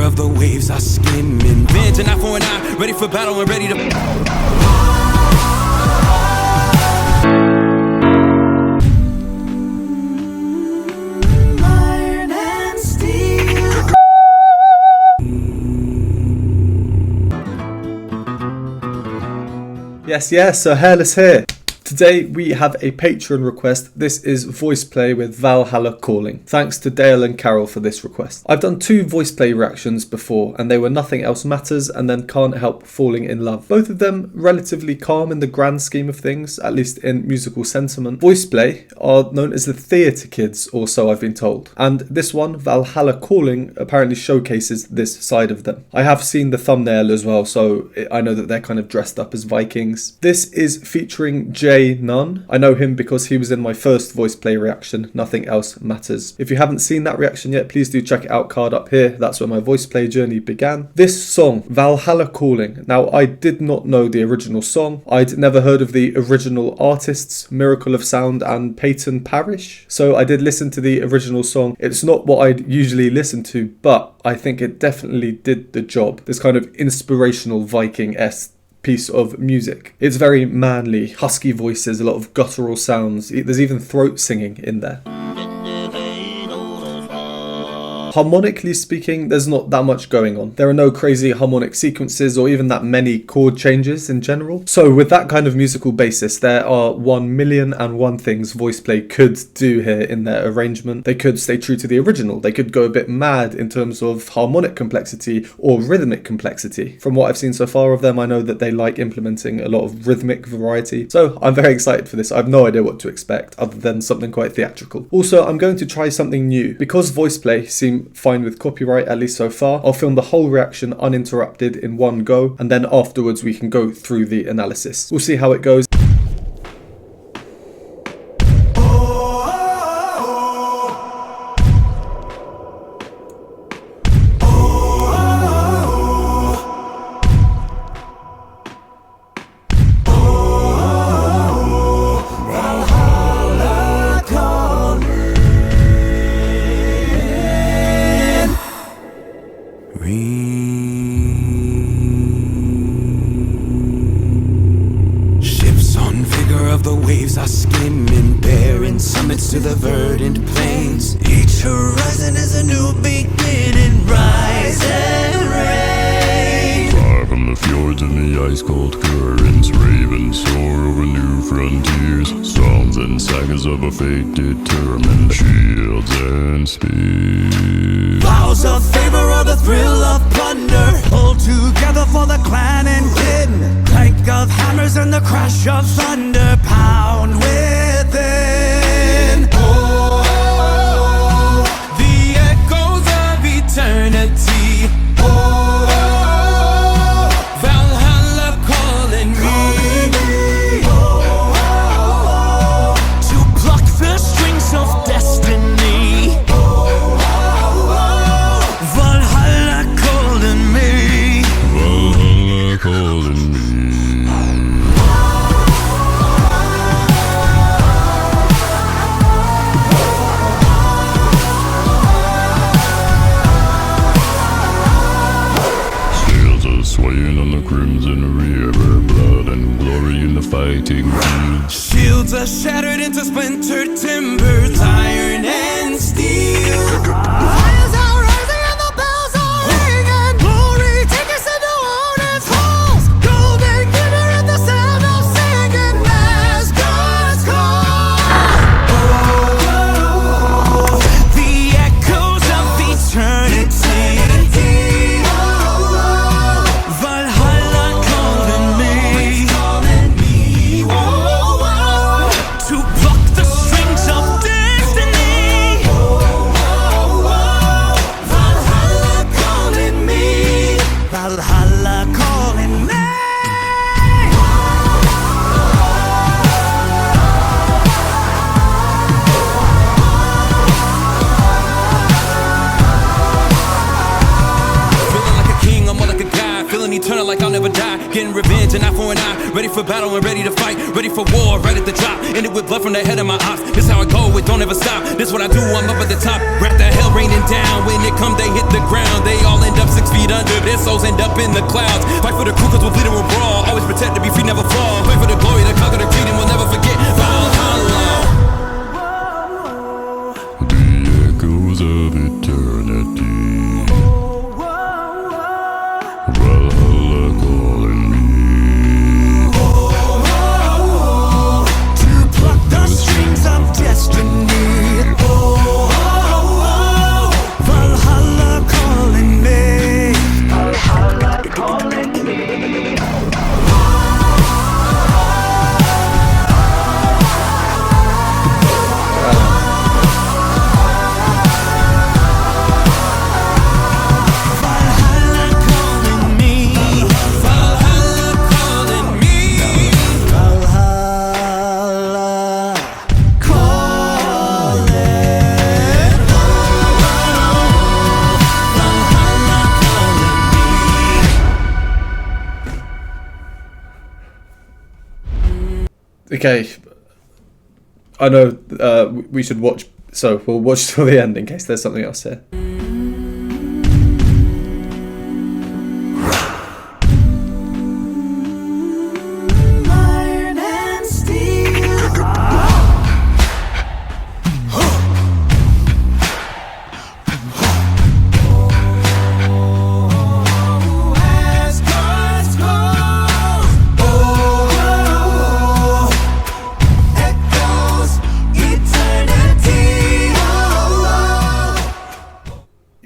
of the waves are skimming. Venge and eye for an eye, ready for battle and ready to... Yes, so Hairless here. Today we have a Patreon request. This is VoicePlay with Valhalla Calling. Thanks to Dale and Carol for this request. I've done 2 VoicePlay reactions before and they were Nothing Else Matters and then Can't Help Falling in Love. Both of them relatively calm in the grand scheme of things, at least in musical sentiment. VoicePlay are known as the theatre kids, or so I've been told. And this one, Valhalla Calling, apparently showcases this side of them. I have seen the thumbnail as well, so I know that they're kind of dressed up as Vikings. This is featuring None. I know him because he was in my first VoicePlay reaction, Nothing Else Matters. If you haven't seen that reaction yet, please do check it out, card up here. That's where my VoicePlay journey began. This song, Valhalla Calling. Now, I did not know the original song. I'd never heard of the original artists, Miracle of Sound and Peyton Parrish. So I did listen to the original song. It's not what I'd usually listen to, but I think it definitely did the job. This kind of inspirational Viking-esque piece of music. It's very manly, husky voices, a lot of guttural sounds. There's even throat singing in there. Harmonically speaking, there's not that much going on. There are no crazy harmonic sequences or even that many chord changes in general. So with that kind of musical basis, there are 1,000,001 things VoicePlay could do here in their arrangement. They could stay true to the original. They could go a bit mad in terms of harmonic complexity or rhythmic complexity. From what I've seen so far of them, I know that they like implementing a lot of rhythmic variety. So I'm very excited for this. I have no idea what to expect other than something quite theatrical. Also, I'm going to try something new. Because VoicePlay seem fine with copyright, at least so far, I'll film the whole reaction uninterrupted in one go, and then afterwards we can go through the analysis. We'll see how it goes. To the verdant plains, each horizon is a new beginning. Rise and reign. Far from the fjords and the ice-cold currents, ravens soar over new frontiers. Songs and sagas of a fate determined, shields and spears. Vows of favor or the thrill of plunder, pulled together for the clan and kin. Clank of hammers and the crash of thunder, pound within. Eternity. Valhalla calling me to pluck the strings of destiny. Valhalla calling me. Valhalla calling me. Swaying on the crimson river, blood and glory in the fighting field. Shields are shattered into splintered timbers, iron and steel. Fires are rising and the bells are ringing. Glory, take us into Odin's halls. Golden glitter at the sound of singing. Asgard's call. The echoes of eternity. Eternal like I'll never die, getting revenge and eye for an eye. Ready for battle and ready to fight, ready for war right at the top. Ended with blood from the head of my ops. This how I go, it don't ever stop. This what I do, I'm up at the top. Wrap the hell raining down. When it come, they hit the ground. They all end up feet under, but their souls end up in the clouds. Fight for the crew cause we're bleeding, we're brawl. Always protect to be free, never fall. Fight for the glory, the conquer, the creed, and we'll never forget Valhalla. The echoes of eternity. Valhalla calling me. To pluck the strings of destiny. Valhalla calling me. Valhalla calling me. Okay, I know we should watch, so we'll watch till the end in case there's something else here. Iron and steel. As God's close. Echoes eternity.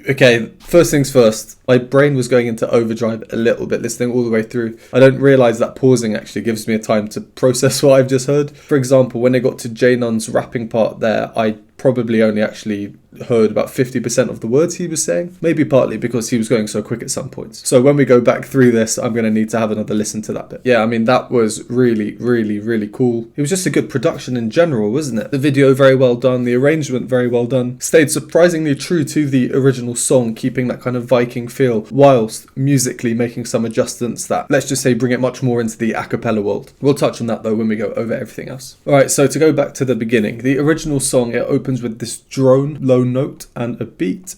Okay, first things first, my brain was going into overdrive a little bit listening all the way through. I don't realise that pausing actually gives me a time to process what I've just heard. For example, when I got to Janon's rapping part there, I probably only actually heard about 50% of the words he was saying, maybe partly because he was going so quick at some points. So when we go back through this, I'm going to need to have another listen to that bit. Yeah, I mean, that was really, really, really cool. It was just a good production in general, wasn't it? The video very well done, the arrangement very well done, stayed surprisingly true to the original song, keeping that kind of Viking feel, whilst musically making some adjustments that, let's just say, bring it much more into the a cappella world. We'll touch on that though when we go over everything else. Alright, so to go back to the beginning, the original song, it opens with this drone, low note, and a beat.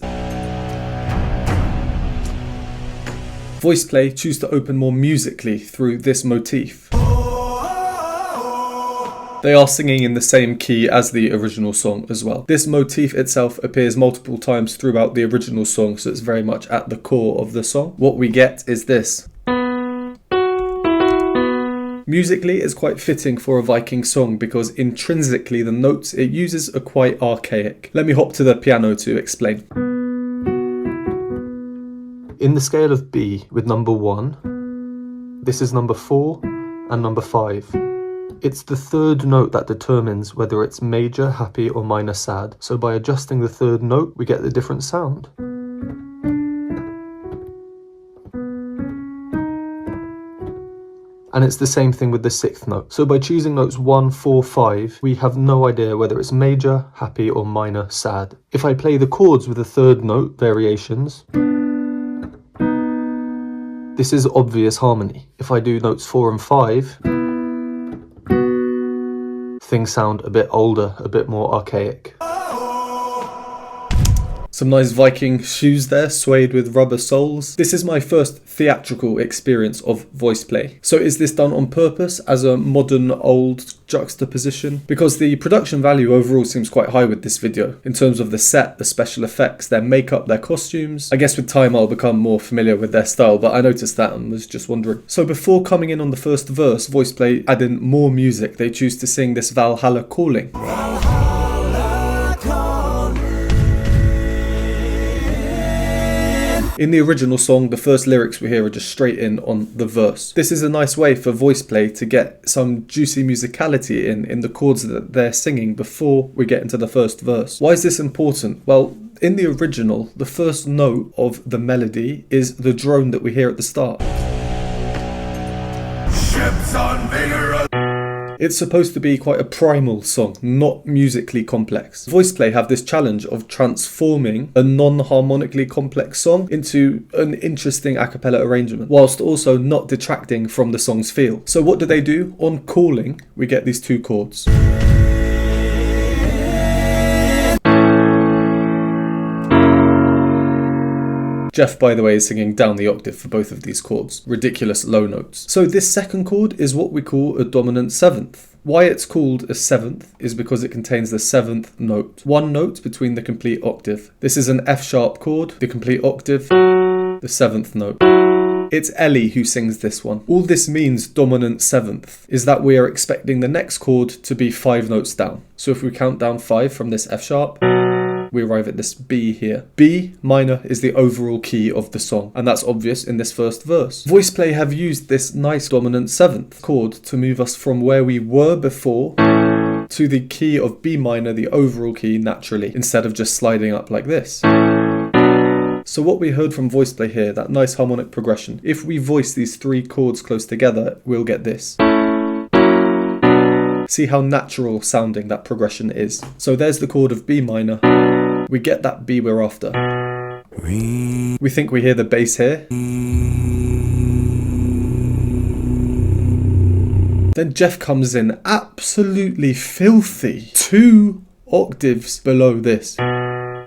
VoicePlay choose to open more musically through this motif. They are singing in the same key as the original song as well. This motif itself appears multiple times throughout the original song, so it's very much at the core of the song. What we get is this. Musically, it's quite fitting for a Viking song because intrinsically the notes it uses are quite archaic. Let me hop to the piano to explain. In the scale of B with number 1, this is number 4 and number 5. It's the third note that determines whether it's major, happy or minor, sad. So by adjusting the third note, we get the different sound. And it's the same thing with the 6th note. So by choosing notes 1, 4, 5, we have no idea whether it's major, happy or minor, sad. If I play the chords with the third note variations, this is obvious harmony. If I do notes 4 and 5, things sound a bit older, a bit more archaic. Some nice Viking shoes there, suede with rubber soles. This is my first theatrical experience of VoicePlay. So is this done on purpose as a modern old juxtaposition? Because the production value overall seems quite high with this video, in terms of the set, the special effects, their makeup, their costumes. I guess with time I'll become more familiar with their style, but I noticed that and was just wondering. So before coming in on the first verse, VoicePlay add in more music. They choose to sing this Valhalla calling. In the original song, the first lyrics we hear are just straight in on the verse. This is a nice way for VoicePlay to get some juicy musicality in the chords that they're singing before we get into the first verse. Why is this important? Well, in the original, the first note of the melody is the drone that we hear at the start. Ships on vigorous. It's supposed to be quite a primal song, not musically complex. VoicePlay have this challenge of transforming a non-harmonically complex song into an interesting a cappella arrangement, whilst also not detracting from the song's feel. So what do? On calling, we get these two chords. Jeff, by the way, is singing down the octave for both of these chords. Ridiculous low notes. So this second chord is what we call a dominant seventh. Why it's called a seventh is because it contains the seventh note. One note between the complete octave. This is an F sharp chord, the complete octave, the seventh note. It's Ellie who sings this one. All this means, dominant seventh, is that we are expecting the next chord to be 5 notes down. So if we count down 5 from this F sharp, we arrive at this B here. B minor is the overall key of the song, and that's obvious in this first verse. VoicePlay have used this nice dominant seventh chord to move us from where we were before to the key of B minor, the overall key, naturally, instead of just sliding up like this. So what we heard from VoicePlay here, that nice harmonic progression, if we voice these 3 chords close together, we'll get this. See how natural sounding that progression is. So there's the chord of B minor. We get that B we're after. We think we hear the bass here. Then Jeff comes in absolutely filthy. 2 octaves below this.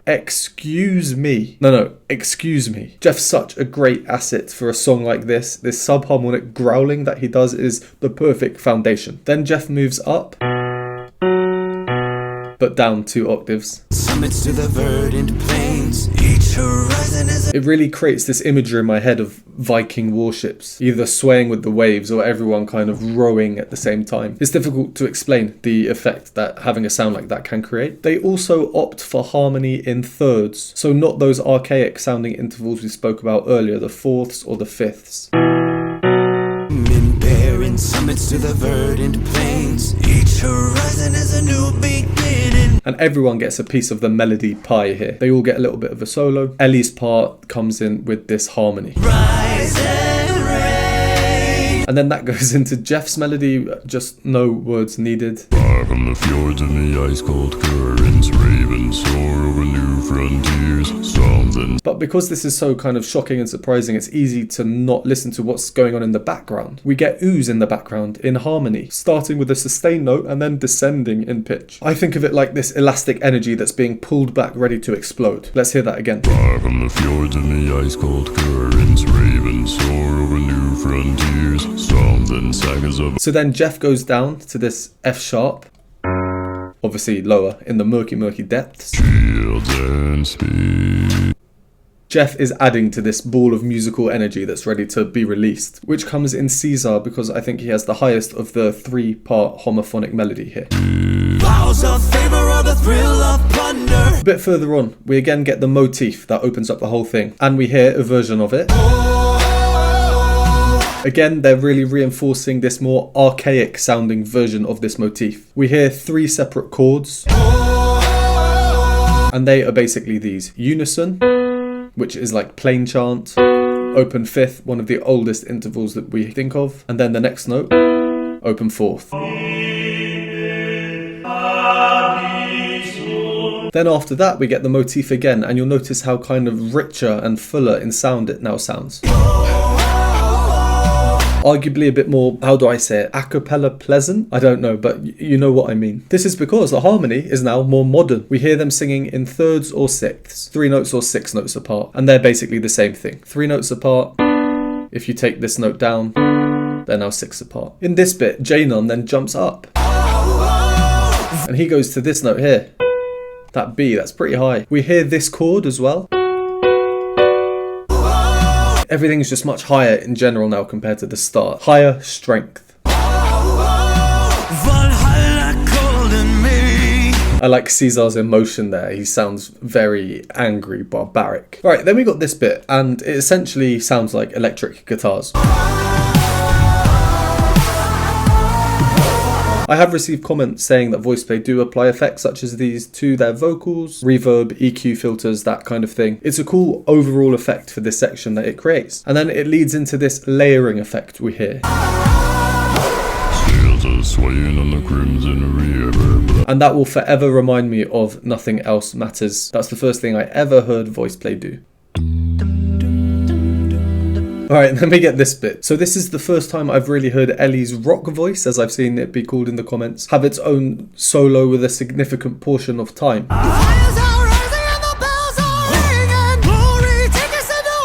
Excuse me. No, excuse me. Jeff's such a great asset for a song like this. This subharmonic growling that he does is the perfect foundation. Then Jeff moves up, but down 2 octaves. Summits to the verdant plains, each horizon is a It really creates this imagery in my head of Viking warships, either swaying with the waves or everyone kind of rowing at the same time. It's difficult to explain the effect that having a sound like that can create. They also opt for harmony in thirds, so not those archaic sounding intervals we spoke about earlier, the fourths or the fifths. men bearing summits to the verdant plains, each horizon is a new beginning. And everyone gets a piece of the melody pie here. They all get a little bit of a solo. Ellie's part comes in with this harmony. Rise and reign. And then that goes into Jeff's melody, just no words needed. Far from the fjords and the ice-cold currents, ravens soar over new frontiers, songs and But because this is so kind of shocking and surprising, it's easy to not listen to what's going on in the background. We get ooze in the background in harmony, starting with a sustained note and then descending in pitch. I think of it like this elastic energy that's being pulled back, ready to explode. Let's hear that again. far from the fjords and the ice-cold currents, ravens soar over new frontiers, songs and sagas of So then Jeff goes down to this F sharp, obviously lower in the murky depths. shields and speed. Jeff is adding to this ball of musical energy that's ready to be released, which comes in Caesar because I think he has the highest of the 3-part homophonic melody here. Vows of favor or the thrill of plunder. A bit further on, we again get the motif that opens up the whole thing, and we hear a version of it. Again, they're really reinforcing this more archaic sounding version of this motif. We hear 3 separate chords, and they are basically these. Unison, which is like plain chant, open fifth, one of the oldest intervals that we think of, and then the next note, open fourth. Then after that we get the motif again, and you'll notice how kind of richer and fuller in sound it now sounds. Arguably a bit more, how do I say it, a cappella pleasant? I don't know, but you know what I mean. This is because the harmony is now more modern. We hear them singing in thirds or sixths, 3 notes or 6 notes apart, and they're basically the same thing. 3 notes apart, if you take this note down, they're now 6 apart. In this bit, Bynon then jumps up, and he goes to this note here. That B, that's pretty high. We hear this chord as well. Everything's just much higher in general now compared to the start. Higher strength. Valhalla calling me. I like Caesar's emotion there. He sounds very angry, barbaric. Right, then we got this bit, and it essentially sounds like electric guitars. I have received comments saying that VoicePlay do apply effects such as these to their vocals, reverb, EQ filters, that kind of thing. It's a cool overall effect for this section that it creates. And then it leads into this layering effect we hear. Sails are swaying on the crimson river. And that will forever remind me of Nothing Else Matters. That's the first thing I ever heard VoicePlay do. Alright, then we get this bit. So this is the first time I've really heard Ellie's rock voice, as I've seen it be called in the comments, have its own solo with a significant portion of time. Fires are rising and the bells are ringing. Glory, take us into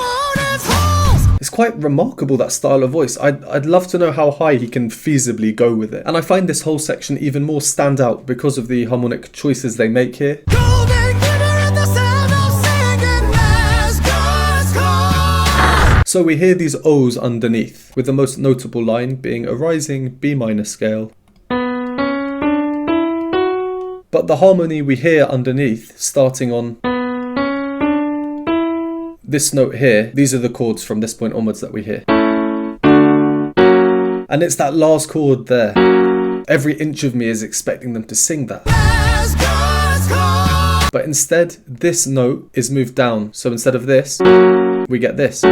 quite remarkable, that style of voice. I'd love to know how high he can feasibly go with it. And I find this whole section even more stand out because of the harmonic choices they make here. So we hear these O's underneath, with the most notable line being a rising B minor scale. But the harmony we hear underneath, starting on this note here, these are the chords from this point onwards that we hear. And it's that last chord there. Every inch of me is expecting them to sing that. But instead, this note is moved down. So instead of this, we get this.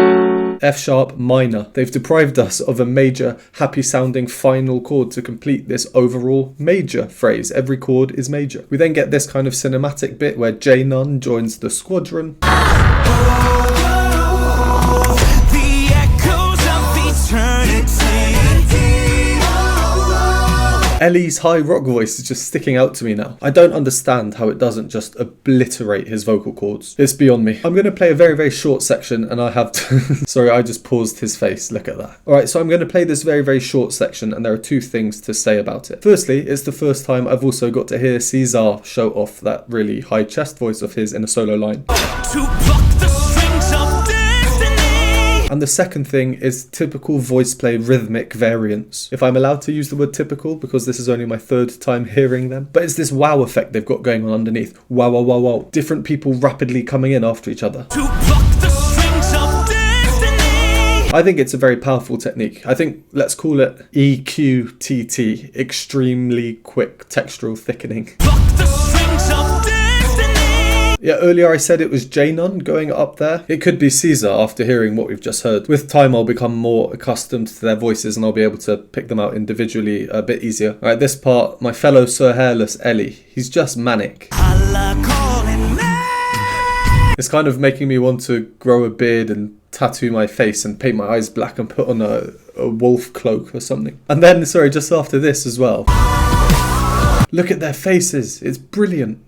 F sharp minor. They've deprived us of a major, happy sounding final chord to complete this overall major phrase. Every chord is major. We then get this kind of cinematic bit where Bynon joins the squadron. The echoes of eternity. Ellie's high rock voice is just sticking out to me now. I don't understand how it doesn't just obliterate his vocal cords. It's beyond me. I'm going to play a very, very short section and I have to... Sorry, I just paused his face. Look at that. Alright, so I'm going to play this very, very short section and there are two things to say about it. Firstly, it's the first time I've also got to hear Caesar show off that really high chest voice of his in a solo line. To pluck the strings of destiny. And the second thing is typical voice play rhythmic variants. If I'm allowed to use the word typical, because this is only my third time hearing them. But it's this wow effect they've got going on underneath. Wow, wow, wow, wow. Different people rapidly coming in after each other. To pluck the strings of destiny. I think it's a very powerful technique. I think, let's call it EQTT, extremely quick textural thickening. Pluck the strings of destiny. Yeah, earlier I said it was Bynon going up there. It could be Caesar after hearing what we've just heard. With time I'll become more accustomed to their voices and I'll be able to pick them out individually a bit easier. Alright, this part, my fellow Sir Hairless Ellie, he's just manic. It's kind of making me want to grow a beard and tattoo my face and paint my eyes black and put on a wolf cloak or something. And then, sorry, just after this as well. Look at their faces, it's brilliant.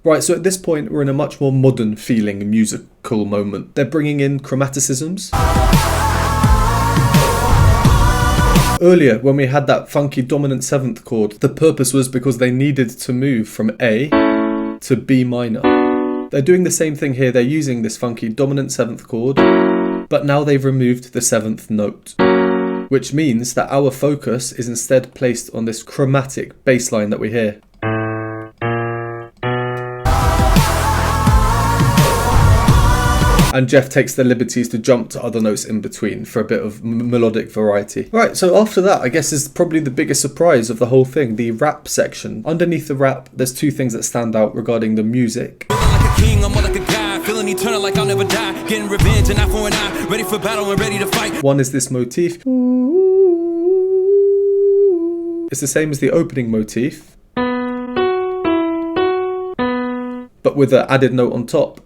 Right, so at this point we're in a much more modern feeling musical moment. They're bringing in chromaticisms. Earlier, when we had that funky dominant seventh chord, the purpose was because they needed to move from A to B minor. They're doing the same thing here, they're using this funky dominant seventh chord, but now they've removed the seventh note. Which means that our focus is instead placed on this chromatic bass line that we hear. And Jeff takes the liberties to jump to other notes in between for a bit of melodic variety. Right, so after that, I guess is probably the biggest surprise of the whole thing, the rap section. Underneath the rap, there's two things that stand out regarding the music. Like a king, I'm more like a guy, feeling eternal like I'll never die. Getting revenge and eye for an eye, ready for battle and ready to fight. One is this motif. It's the same as the opening motif, but with an added note on top.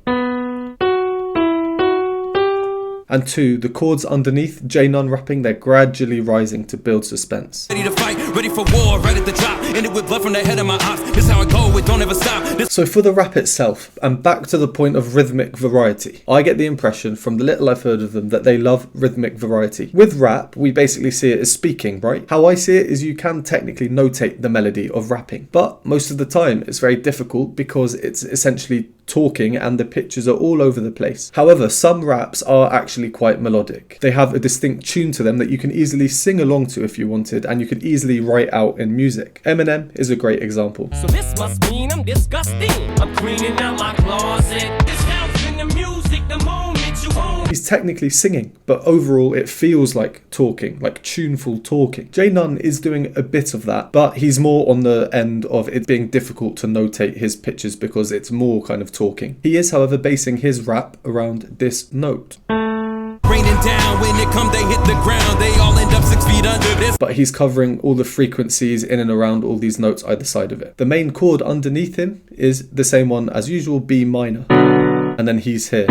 And two, the chords underneath, Bynon rapping, they're gradually rising to build suspense. Ready to fight, ready for war, right at the drop. Ended with blood from the head of my ops. This how I go, it don't ever stop. So for the rap itself, and back to the point of rhythmic variety, I get the impression from the little I've heard of them that they love rhythmic variety. With rap, we basically see it as speaking, right? How I see it is you can technically notate the melody of rapping, but most of the time it's very difficult because it's essentially talking and the pitches are all over the place. However, some raps are actually quite melodic. They have a distinct tune to them that you can easily sing along to if you wanted, and you could easily write out in music. Eminem is a great example. So this must mean I'm disgusting. I'm cleaning out my closet. This house in the music, the moment you own. He's technically singing, but overall it feels like talking, like tuneful talking. Bynon is doing a bit of that, but he's more on the end of it being difficult to notate his pitches because it's more kind of talking. He is, however, basing his rap around this note. Raining down, when it come, they hit the ground. They all end up 6 feet under this. But he's covering all the frequencies in and around all these notes either side of it. The main chord underneath him is the same one as usual, B minor. And then he's here.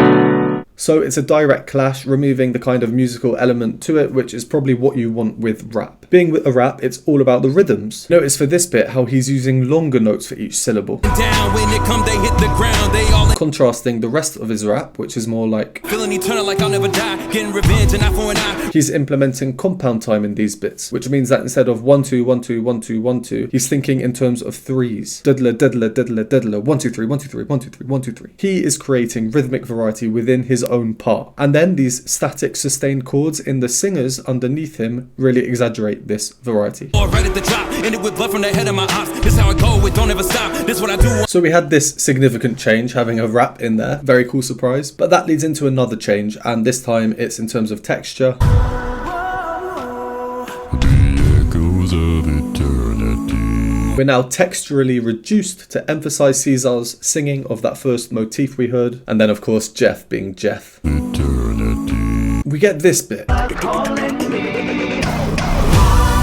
So it's a direct clash, removing the kind of musical element to it, which is probably what you want with rap. Being with a rap, it's all about the rhythms. Notice for this bit how he's using longer notes for each syllable. Down when it come, they hit the ground. They all Contrasting the rest of his rap, which is more like feeling eternal, like I'll never die. Getting revenge and eye for an eye. he's implementing compound time in these bits, which means that instead of 1 2 1 2 1 2 1 2, he's thinking in terms of threes. Diddler diddler diddler diddler 1 2 3 1 2 3 1 2 3 1 2 3. He is creating rhythmic variety within his own part. And then these static sustained chords in the singers underneath him really exaggerate this variety. Or right at the drop, ended with blood from the head of my ops. This how I go, it don't ever stop. This what I do. So we had this significant change, having a rap in there. Very cool surprise. But that leads into another change, and this time it's in terms of texture. The echoes of eternity. We're now texturally reduced to emphasize Caesar's singing of that first motif we heard, and then of course Jeff being Jeff. Eternity. We get this bit.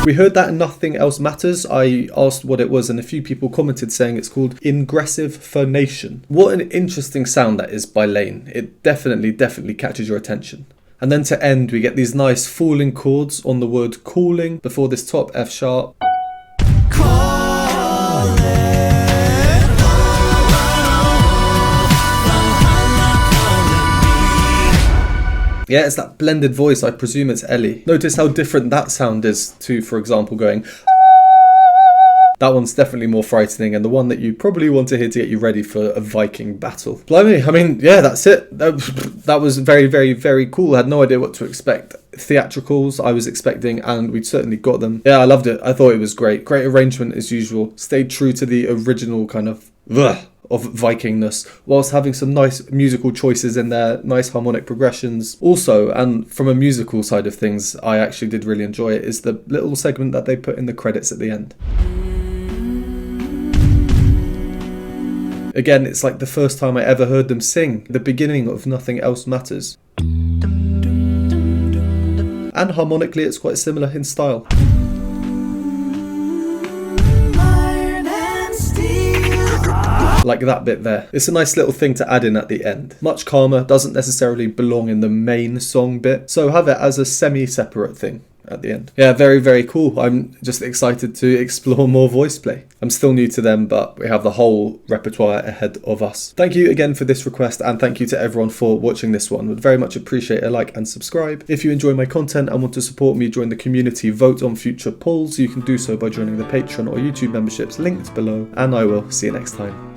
We heard that in Nothing Else Matters. I asked what it was and a few people commented saying it's called ingressive phonation. What an interesting sound that is by Lane. It definitely catches your attention. And then to end, we get these nice falling chords on the word calling before this top F sharp. Yeah, it's that blended voice, I presume it's Ellie. Notice how different that sound is to, for example, going... That one's definitely more frightening, and the one that you probably want to hear to get you ready for a Viking battle. Blimey, I mean, yeah, that's it. That was very cool. I had no idea what to expect. Theatricals I was expecting, and we certainly got them. Yeah, I loved it. I thought it was great. Great arrangement as usual. Stayed true to the original kind of Vikingness, whilst having some nice musical choices in there, nice harmonic progressions. Also, and from a musical side of things, I actually did really enjoy it, is the little segment that they put in the credits at the end. Again, it's like the first time I ever heard them sing the beginning of Nothing Else Matters. And harmonically, it's quite similar in style. Like that bit there. It's a nice little thing to add in at the end. Much calmer, doesn't necessarily belong in the main song bit, so have it as a semi-separate thing at the end. Yeah, very cool. I'm just excited to explore more VoicePlay. I'm still new to them, but we have the whole repertoire ahead of us. Thank you again for this request, and thank you to everyone for watching this one. Would very much appreciate a like and subscribe. If you enjoy my content and want to support me, join the community, vote on future polls. You can do so by joining the Patreon or YouTube memberships linked below, and I will see you next time.